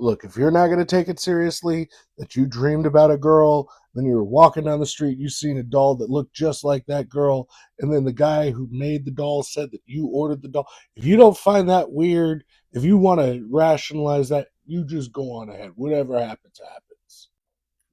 Look, if you're not going to take it seriously, that you dreamed about a girl, then you were walking down the street, you seen a doll that looked just like that girl, and then the guy who made the doll said that you ordered the doll. If you don't find that weird, if you want to rationalize that, you just go on ahead. Whatever happens, happens.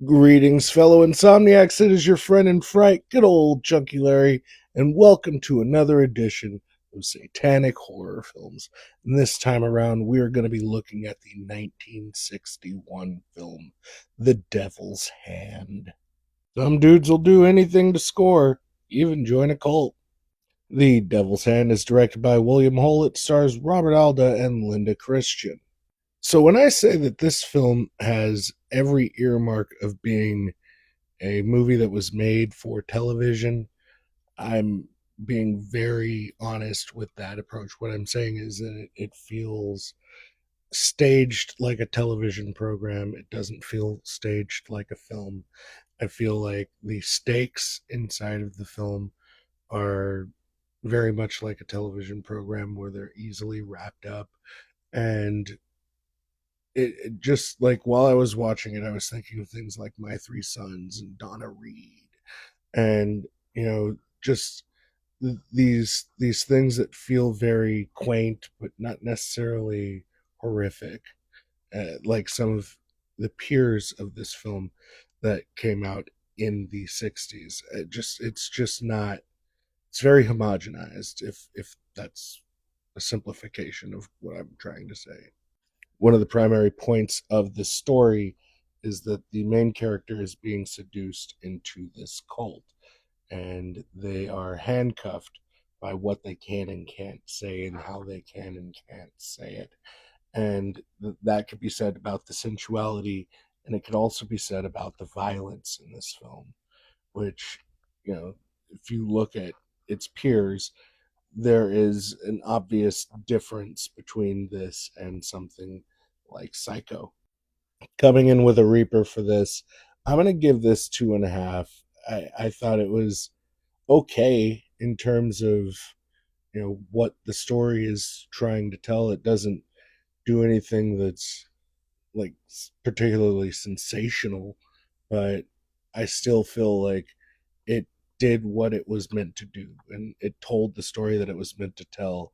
Greetings, fellow insomniacs. It is your friend in fright, good old Chunky Larry, and welcome to another edition of Satanic Horror Films. And this time around, we are going to be looking at the 1961 film, The Devil's Hand. Some dudes will do anything to score, even join a cult. The Devil's Hand is directed by William Hull. It stars Robert Alda and Linda Christian. So when I say that this film has every earmark of being a movie that was made for television, I'm being very honest with that approach. What I'm saying is that it feels staged like a television program. It doesn't feel staged like a film. I feel like the stakes inside of the film are very much like a television program where they're easily wrapped up. And it just like while I was watching it, I was thinking of things like My Three Sons and Donna Reed, and just these things that feel very quaint but not necessarily horrific, like some of the peers of this film that came out in the 60s. It's just not, it's very homogenized, if that's a simplification of what I'm trying to say. One of the primary points of the story is that the main character is being seduced into this cult, and they are handcuffed by what they can and can't say and how they can and can't say it. And that could be said about the sensuality, and it could also be said about the violence in this film, which, if you look at its peers, there is an obvious difference between this and something like Psycho. Coming in with a Reaper for this, I'm going to give this 2.5. I thought it was okay in terms of what the story is trying to tell. It doesn't do anything that's like particularly sensational, but I still feel like it did what it was meant to do, and it told the story that it was meant to tell,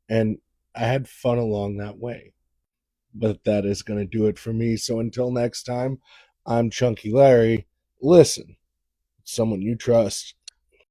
and I had fun along that way. But that is going to do it for me. So until next time, I'm Chunky Larry. Listen, someone you trust.